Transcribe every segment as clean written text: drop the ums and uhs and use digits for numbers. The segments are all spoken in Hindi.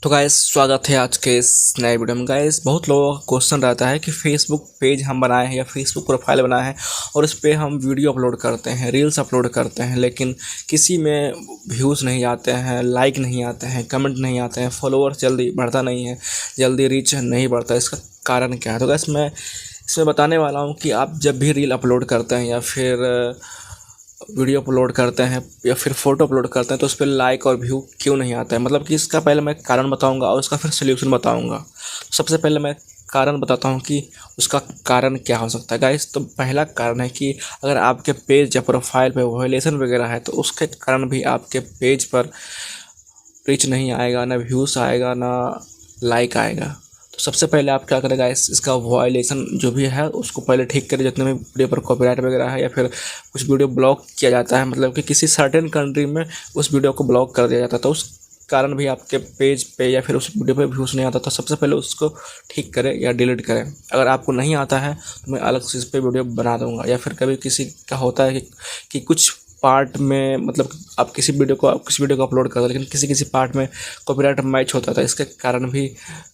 तो गाइस स्वागत है आज के इस नए वीडियो में। गाइस बहुत लोगों का क्वेश्चन रहता है कि फेसबुक पेज हम बनाए हैं या फेसबुक प्रोफाइल बनाए हैं और इस पर हम वीडियो अपलोड करते हैं, रील्स अपलोड करते हैं, लेकिन किसी में व्यूज़ नहीं आते हैं, लाइक नहीं आते हैं, कमेंट नहीं आते हैं, फॉलोअर्स जल्दी बढ़ता नहीं है, जल्दी रीच नहीं बढ़ता। इसका कारण क्या है? तो गाइस मैं इसमें बताने वाला हूँ कि आप जब भी रील अपलोड करते हैं या फिर वीडियो अपलोड करते हैं या फिर फ़ोटो अपलोड करते हैं तो उस पर लाइक और व्यू क्यों नहीं आता है। मतलब कि इसका पहले मैं कारण बताऊंगा और उसका फिर सोल्यूशन बताऊंगा। सबसे पहले मैं कारण बताता हूं कि उसका कारण क्या हो सकता है। गाइस तो पहला कारण है कि अगर आपके पेज या प्रोफाइल पे वायलेशन वगैरह है तो उसके कारण भी आपके पेज पर रीच नहीं आएगा, ना व्यूज़ आएगा, ना लाइक आएगा। तो सबसे पहले आप क्या करेगा, इसका वायलेशन जो भी है उसको पहले ठीक करें। जितने भी वीडियो पर कॉपीराइट वगैरह है या फिर कुछ वीडियो ब्लॉक किया जाता है, मतलब कि किसी सर्टेन कंट्री में उस वीडियो को ब्लॉक कर दिया जाता है तो उस कारण भी आपके पेज पे या फिर उस वीडियो पे व्यूज़ नहीं आता। तो सबसे पहले उसको ठीक करें या डिलीट करें। अगर आपको नहीं आता है तो मैं अलग से इस पर वीडियो बना दूंगा। या फिर कभी किसी का होता है कि कुछ पार्ट में, मतलब आप किसी वीडियो को अपलोड करते हैं लेकिन किसी किसी पार्ट में कॉपीराइट मैच होता था, इसके कारण भी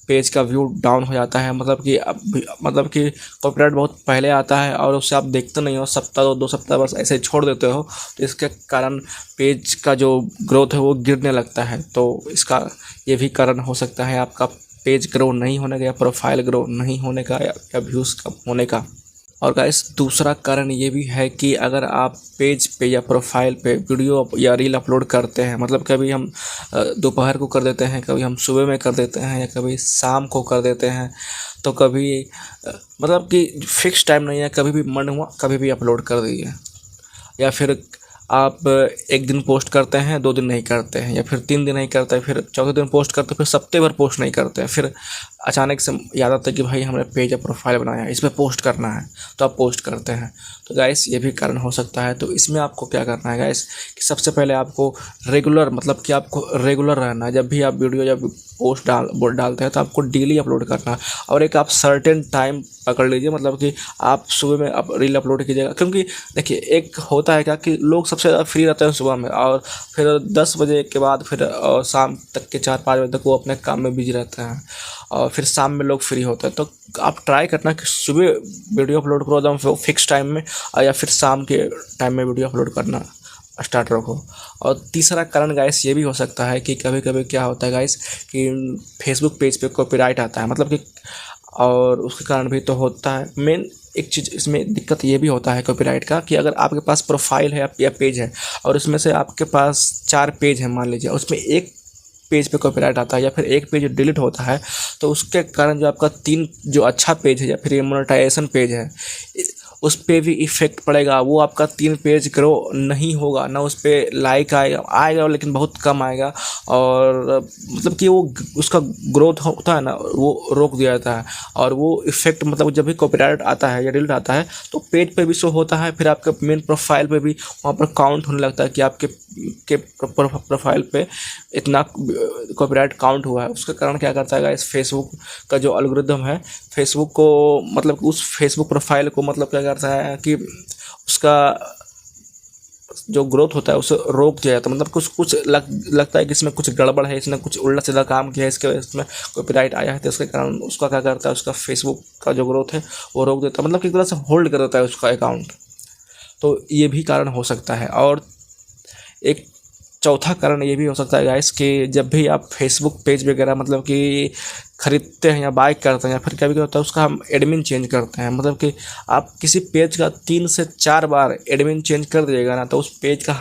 पेज का व्यू डाउन हो जाता है। मतलब कि कॉपीराइट बहुत पहले आता है और उससे आप देखते नहीं हो, सप्ताह दो सप्ताह बस ऐसे छोड़ देते हो, तो इसके कारण पेज का जो ग्रोथ है वो गिरने लगता है। तो इसका ये भी कारण हो सकता है आपका पेज ग्रो नहीं होने का या प्रोफाइल ग्रो नहीं होने का या व्यूज़ कम होने का। और गाइस दूसरा कारण ये भी है कि अगर आप पेज पे या प्रोफाइल पे वीडियो या रील अपलोड करते हैं, मतलब कभी हम दोपहर को कर देते हैं, कभी हम सुबह में कर देते हैं या कभी शाम को कर देते हैं, तो कभी मतलब कि फिक्स टाइम नहीं है, कभी भी मन हुआ कभी भी अपलोड कर दिए। या फिर आप एक दिन पोस्ट करते हैं, 2 दिन नहीं करते हैं, या फिर 3 दिन नहीं करते हैं, फिर चौथे दिन पोस्ट करते हैं, फिर सप्ते भर पोस्ट नहीं करते हैं, फिर अचानक से याद आता है कि भाई हमने पेज या प्रोफाइल बनाया है, इस पर पोस्ट करना है, तो आप पोस्ट करते हैं। तो गाइस ये भी कारण हो सकता है। तो इसमें आपको क्या करना है गाइस कि सबसे पहले आपको रेगुलर, मतलब कि आपको रेगुलर रहना है। जब भी आप वीडियो या पोस्ट डालते हैं तो आपको डेली अपलोड करना है। और एक आप सर्टेन टाइम पकड़ लीजिए, मतलब कि आप सुबह में आप रील अपलोड कीजिएगा। क्योंकि देखिए एक होता है क्या कि लोग सबसे ज़्यादा फ्री रहते हैं सुबह में, और फिर 10 बजे के बाद फिर शाम तक के 4-5 बजे तक वो अपने काम में बिजी रहते हैं, और फिर शाम में लोग फ्री होते हैं। तो आप ट्राई करना कि सुबह वीडियो अपलोड करो एकदम फिक्स टाइम में, या फिर शाम के टाइम में वीडियो अपलोड करना स्टार्ट रखो। और तीसरा कारण गाइस ये भी हो सकता है कि कभी कभी क्या होता है गाइस कि फेसबुक पेज पे कॉपीराइट आता है, मतलब कि, और उसके कारण भी तो होता है। मेन एक चीज़ इसमें दिक्कत ये भी होता है कॉपीराइट का कि अगर आपके पास प्रोफाइल है या पेज है और उसमें से आपके पास 4 पेज है मान लीजिए, उसमें एक पेज पे कॉपीराइट आता है या फिर एक पेज डिलीट होता है, तो उसके कारण जो आपका 3 जो अच्छा पेज है या फिर ये मोनेटाइजेशन पेज है उस पर भी इफ़ेक्ट पड़ेगा। वो आपका 3 पेज ग्रो नहीं होगा, ना उस पर लाइक आएगा लेकिन बहुत कम आएगा, और मतलब कि वो उसका ग्रोथ होता है ना वो रोक दिया जाता है। और वो इफ़ेक्ट मतलब जब भी कॉपीराइट आता है या डिलीट आता है तो पेज पे भी शो होता है, फिर आपके मेन प्रोफाइल पे भी वहाँ पर काउंट होने लगता है कि आपके प्रोफाइल पे इतना कॉपीराइट काउंट हुआ है। उसके कारण क्या करता है इस फेसबुक का जो एल्गोरिदम है, फेसबुक को मतलब उस फेसबुक प्रोफाइल को मतलब क्या करता है कि उसका जो ग्रोथ होता है उसे रोक दिया जाता है। मतलब लगता है कि इसमें कुछ गड़बड़ है, इसने कुछ उल्टा सीधा काम किया है, इसके वजह से इसमें कॉपीराइट आया है, तो इसके कारण उसका क्या करता है, उसका फेसबुक का जो ग्रोथ है वो रोक देता है, मतलब कि एक तरह से होल्ड कर देता है उसका अकाउंट। तो ये भी कारण हो सकता है। और एक चौथा कारण ये भी हो सकता है गाइस कि जब भी आप फेसबुक पेज वगैरह मतलब कि ख़रीदते हैं या बाय करते हैं या फिर कभी होता है उसका हम एडमिन चेंज करते हैं, मतलब कि आप किसी पेज का 3 से 4 बार एडमिन चेंज कर दिएगा ना, तो उस पेज का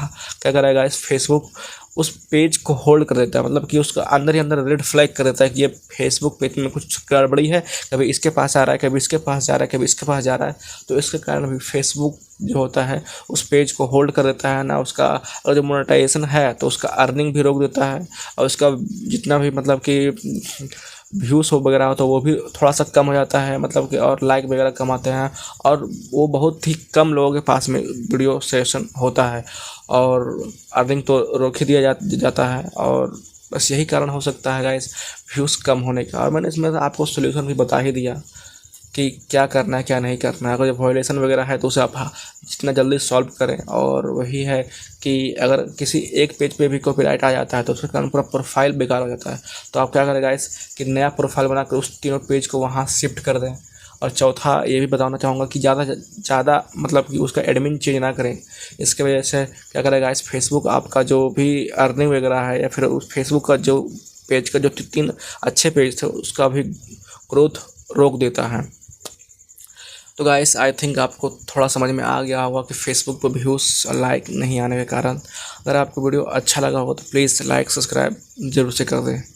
क्या करेगा इस फेसबुक उस पेज को होल्ड कर देता है, मतलब कि उसका अंदर ही अंदर रेड फ्लैग कर देता है कि ये फेसबुक पेज में कुछ गड़बड़ी है, कभी इसके पास आ रहा है, कभी इसके पास जा रहा है, कभी इसके पास जा रहा है। तो इसके कारण भी फेसबुक जो होता है उस पेज को होल्ड कर देता है ना, उसका अगर जो मोनेटाइजेशन है तो उसका अर्निंग भी रोक देता है, और उसका जितना भी मतलब कि व्यूज़ हो वगैरह हो तो वो भी थोड़ा सा कम हो जाता है, मतलब कि, और लाइक वगैरह कम आते हैं, और वो बहुत ही कम लोगों के पास में वीडियो सेशन होता है, और अर्निंग तो रोक ही दिया जाता है। और बस यही कारण हो सकता है गाइस व्यूज़ कम होने का। और मैंने इसमें आपको सोल्यूशन भी बता ही दिया। कि क्या करना है क्या नहीं करना है। अगर जो वायलेशन वगैरह है तो उसे आप जितना जल्दी सॉल्व करें। और वही है कि अगर किसी एक पेज पे भी कॉपीराइट आ जाता है तो उसके कारण पूरा प्रोफाइल बेकार हो जाता है। तो आप क्या करें गाइस कि नया प्रोफाइल बनाकर उस तीनों पेज को वहाँ शिफ्ट कर दें। और चौथा ये भी बताना चाहूँगा कि ज़्यादा मतलब कि उसका एडमिन चेंज ना करें। इसके वजह से क्या करेगा इस फेसबुक आपका जो भी अर्निंग वगैरह है या फिर उस फेसबुक का जो पेज का जो 3 अच्छे पेज थे उसका भी ग्रोथ रोक देता है। तो गाइस आई थिंक आपको थोड़ा समझ में आ गया होगा कि फेसबुक पर व्यूज़ लाइक नहीं आने के कारण। अगर आपको वीडियो अच्छा लगा हो तो प्लीज़ लाइक सब्सक्राइब जरूर से कर दें।